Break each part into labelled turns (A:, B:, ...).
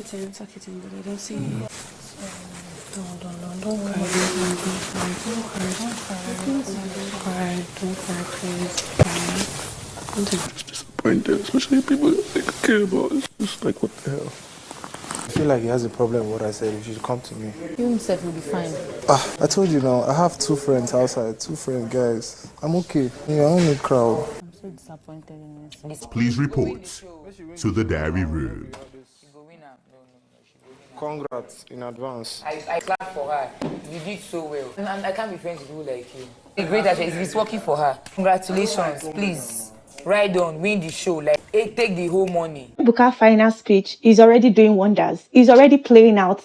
A: tuck it in, but I don't see it. Don't cry, please. I'm just disappointed, especially people that I care about. It's just like, what the hell?
B: I feel like he has a problem with what I said. You should come to me.
C: You himself will be fine.
B: I told you now, I have 2 friends outside, 2 friends, guys. I'm okay. Yeah, I don't need crowd.
C: I'm so disappointed in you.
D: Please report to the diary room.
B: Congrats in advance.
E: I clap for her. You did so well. And I can't be friends with you like you. The great actress, it's working for her. Congratulations, please. Ride on, win the show. Like, take the whole money.
F: Ebuka's final speech is already doing wonders. He's already playing out.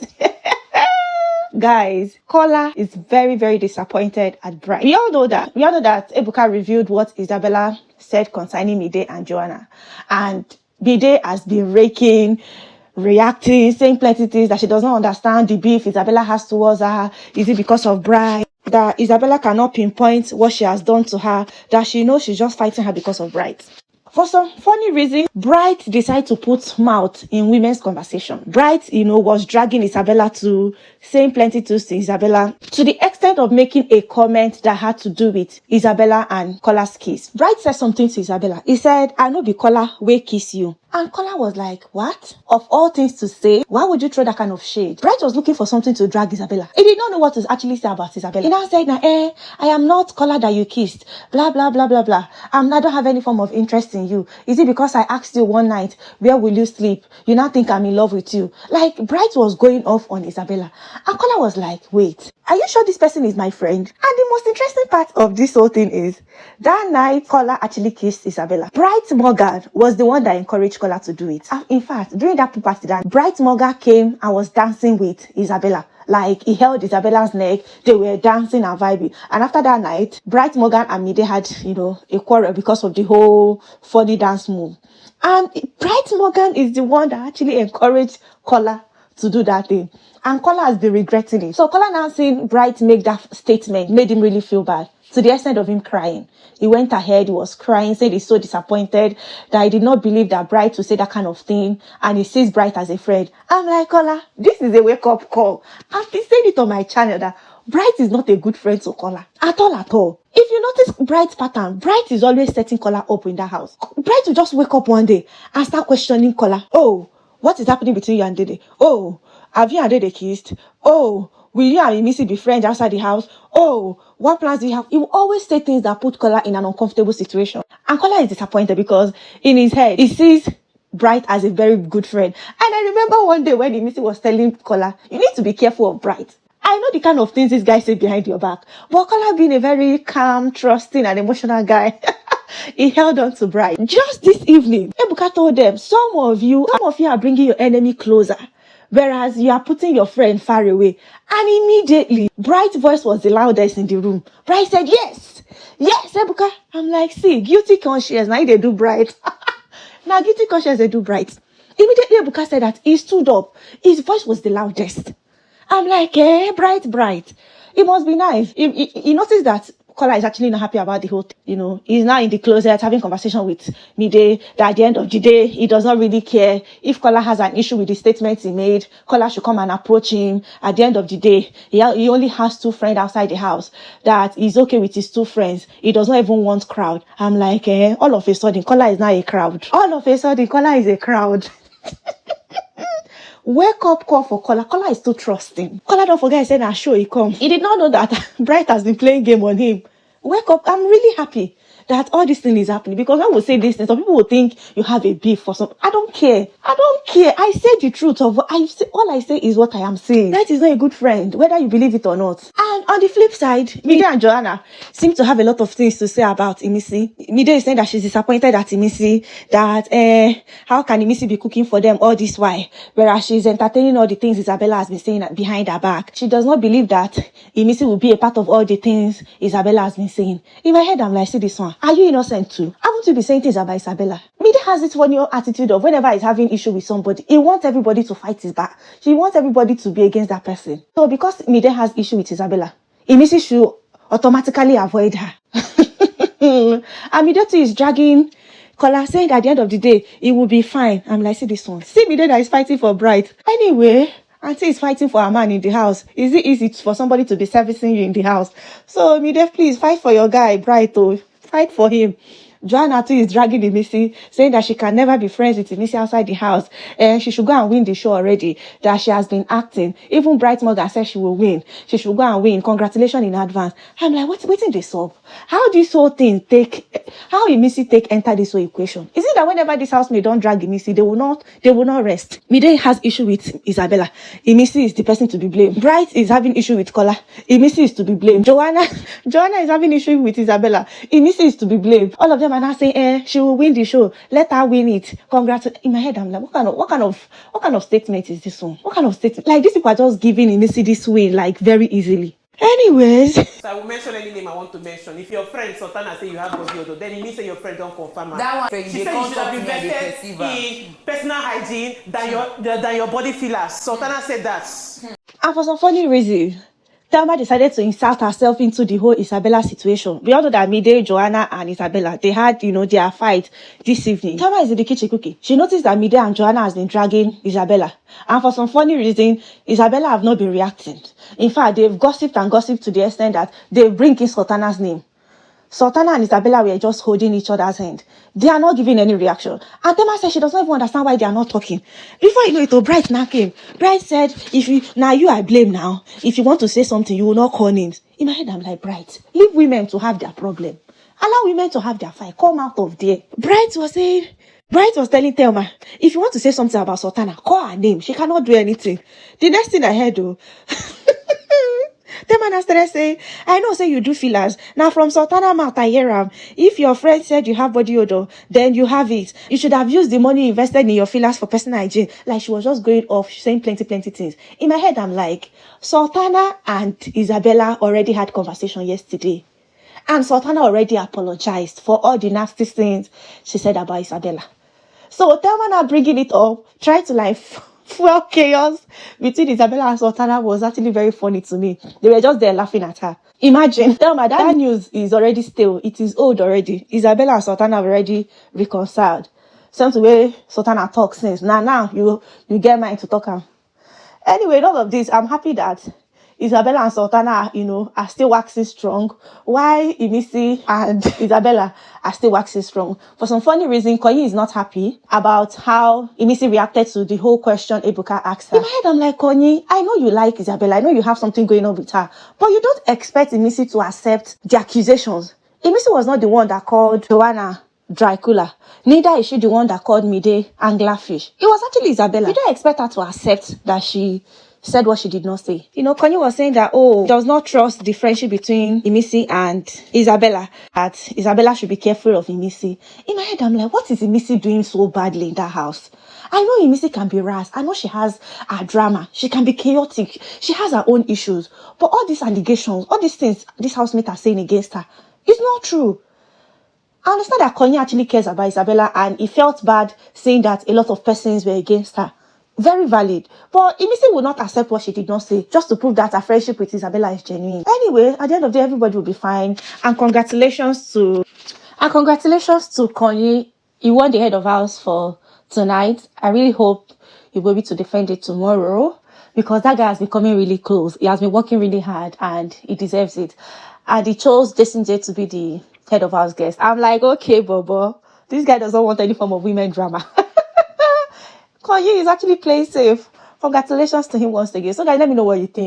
F: Guys, Kola is very, very disappointed at Bright. We all know that Ebuka revealed what Isabella said concerning Mide and Joanna. And Mide has been raking, reacting, saying plenty things that she does not understand the beef Isabella has towards her. Is it because of Bright? That Isabella cannot pinpoint what she has done to her, that she knows she's just fighting her because of Bright. For some funny reason, Bright decided to put mouth in women's conversation. Bright, was dragging Isabella to saying plenty to Isabella to the extent of making a comment that had to do with Isabella and Kola's kiss. Bright said something to Isabella. He said, "I know be Kola wey kiss you." And Kola was like, what? Of all things to say, why would you throw that kind of shade? Bright was looking for something to drag Isabella. He did not know what to actually say about Isabella. He now said, I am not Kola that you kissed. Blah, blah, blah, blah, blah. I don't have any form of interest in you. Is it because I asked you one night, where will you sleep? You now think I'm in love with you. Like, Bright was going off on Isabella. And Kola was like, wait, are you sure this person is my friend? And the most interesting part of this whole thing is, that night, Kola actually kissed Isabella. Bright Morgan was the one that encouraged Kola to do it. In fact, during that pool party, that Bright Morgan came and was dancing with Isabella. Like, he held Isabella's neck, they were dancing and vibing. And after that night, Bright Morgan and Mide had, a quarrel because of the whole funny dance move. And Bright Morgan is the one that actually encouraged Kola to do that thing. And Kola has been regretting it. So Kola now seeing Bright make that statement made him really feel bad, to the extent of him crying. He went ahead, he was crying, said he's so disappointed that he did not believe that Bright would say that kind of thing, and he sees Bright as a friend. I'm like, Kola, this is a wake-up call. I've been saying it on my channel that Bright is not a good friend to Kola. At all. If you notice Bright's pattern, Bright is always setting Kola up in that house. Bright will just wake up one day and start questioning Kola. Oh, what is happening between you and Dede? Oh, have you and Dede kissed? Oh, will you and Imisi be friends outside the house? Oh, what plans do you have? He will always say things that put Kola in an uncomfortable situation. And Kola is disappointed because in his head, he sees Bright as a very good friend. And I remember one day when Imisi was telling Kola, you need to be careful of Bright. I know the kind of things this guy say behind your back. But Kola being a very calm, trusting, and emotional guy, he held on to Bright. Just this evening, Ebuka told them, some of you are bringing your enemy closer, whereas you are putting your friend far away. And immediately, Bright's voice was the loudest in the room. Bright said, yes, Ebuka. I'm like, see, guilty conscience. Now they do Bright. Now guilty conscience, they do Bright. Immediately, Ebuka said that he stood up. His voice was the loudest. I'm like, Bright. It must be nice. He noticed that Kola is actually not happy about the whole thing. He's now in the closet having conversation with Mide, that at the end of the day, he does not really care. If Kola has an issue with the statements he made, Kola should come and approach him. At the end of the day, he only has 2 friends outside the house, that he's okay with his 2 friends. He does not even want crowd. I'm like, all of a sudden, Kola is now a crowd. All of a sudden, Kola is a crowd. Wake up call for Kola. Kola is too trusting. Kola, don't forget, I said, I'm sure he come. He did not know that Bright has been playing game on him. Wake up. I'm really happy that all this thing is happening, because when we say this thing, some people will think you have a beef for some. I don't care. I said the truth of what I say. All I say is what I am saying. That is not a good friend, whether you believe it or not. And on the flip side, Mide and Joanna seem to have a lot of things to say about Imisi. Mide is saying that she's disappointed at Imisi, that how can Imisi be cooking for them all this while, whereas she's entertaining all the things Isabella has been saying behind her back. She does not believe that Imisi will be a part of all the things Isabella has been saying. In my head, I'm like, see this one. Are you innocent too? Haven't you been saying things about Isabella? Mide has this funny attitude of whenever he's having issue with somebody, he wants everybody to fight his back. She wants everybody to be against that person. So because Mide has issue with Isabella, Imisi should automatically avoid her. And Mide too is dragging Kola saying at the end of the day, it will be fine. I'm like, see this one. See Mide that is fighting for Bright. Anyway, Auntie is fighting for a man in the house. Is it easy for somebody to be servicing you in the house? So, Mide, please fight for your guy, Bright. Oh, fight for him. Joanna too is dragging Imisi, saying that she can never be friends with Imisi outside the house. And she should go and win the show already. That she has been acting. Even Bright Mother said she will win. She should go and win. Congratulations in advance. I'm like, what's in this up? How this whole thing how Imisi enter this whole equation? Is it that whenever this housemaid don't drag Imisi, they will not rest? Mide has issue with Isabella. Imisi is the person to be blamed. Bright is having issue with Kola. Imisi is to be blamed. Joanna is having issue with Isabella. Imisi is to be blamed. All of them are now saying, she will win the show. Let her win it. Congrats. In my head, I'm like, what kind of statement is this one? What kind of statement? Like, these people are just giving Imisi this win, like, very easily. Anyways.
G: So I will mention any name I want to mention. If your friend Sultana say you have body odor, then it means say your friend don't confirm her.
E: That one,
G: she said you should have invested in personal hygiene than your body fillers. Sultana said that.
F: And for some funny reason, Thelma decided to insert herself into the whole Isabella situation. We all know that Mide, Joanna, and Isabella, they had, their fight this evening. Thelma is in the kitchen cooking. She noticed that Mide and Joanna has been dragging Isabella. And for some funny reason, Isabella have not been reacting. In fact, they've gossiped to the extent that they bring in Sultana's name. Sultana and Isabella were just holding each other's hand. They are not giving any reaction. And Thelma said she does not even understand why they are not talking. Before you know it, Bright now came. Bright said, you I blame now. If you want to say something, you will not call names. In my head, I'm like, Bright, leave women to have their problem. Allow women to have their fight. Come out of there. Bright was telling Thelma, if you want to say something about Sultana, call her name. She cannot do anything. The next thing I heard, though, Thelma started saying, I know, say you do fillers. Now from Sultana mouth, I hear him. If your friend said you have body odor, then you have it. You should have used the money invested in your fillers for personal hygiene. Like, she was just going off, saying plenty things. In my head, I'm like, Sultana and Isabella already had conversation yesterday. And Sultana already apologized for all the nasty things she said about Isabella. So Thelma now bringing it up, trying to fuel chaos between Isabella and Sultana was actually very funny to me. They were just there laughing at her. Imagine, Thelma, that news is already stale. It is old already. Isabella and Sultana have already reconciled. Same way Sultana talks since. Now you get mine to talk her. Anyway, in all of this, I'm happy that Isabella and Sultana, are still waxing strong, while Imisi and Isabella are still waxing strong. For some funny reason, Koyin is not happy about how Imisi reacted to the whole question Ebuka asked her. In my head, I'm like, Koyin, I know you like Isabella. I know you have something going on with her. But you don't expect Imisi to accept the accusations. Imisi was not the one that called Joanna dry cooler. Neither is she the one that called Mide anglerfish. It was actually Isabella. You don't expect her to accept that she said what she did not say. Koyin was saying that, does not trust the friendship between Imisi and Isabella. That Isabella should be careful of Imisi. In my head, I'm like, what is Imisi doing so badly in that house? I know Imisi can be rash. I know she has her drama. She can be chaotic. She has her own issues. But all these allegations, all these things this housemate are saying against her, it's not true. I understand that Koyin actually cares about Isabella, and he felt bad saying that a lot of persons were against her. Very valid. But Imisi will not accept what she did not say, just to prove that her friendship with Isabella is genuine. Anyway, at the end of the day, everybody will be fine. And congratulations to Koyin. He won the head of house for tonight. I really hope he'll be able to defend it tomorrow, because that guy has been coming really close. He has been working really hard and he deserves it. And he chose Jason J to be the head of house guest. I'm like, okay, Bobo, this guy doesn't want any form of women drama. Koyin is actually playing safe. Congratulations to him once again. So guys, let me know what you think.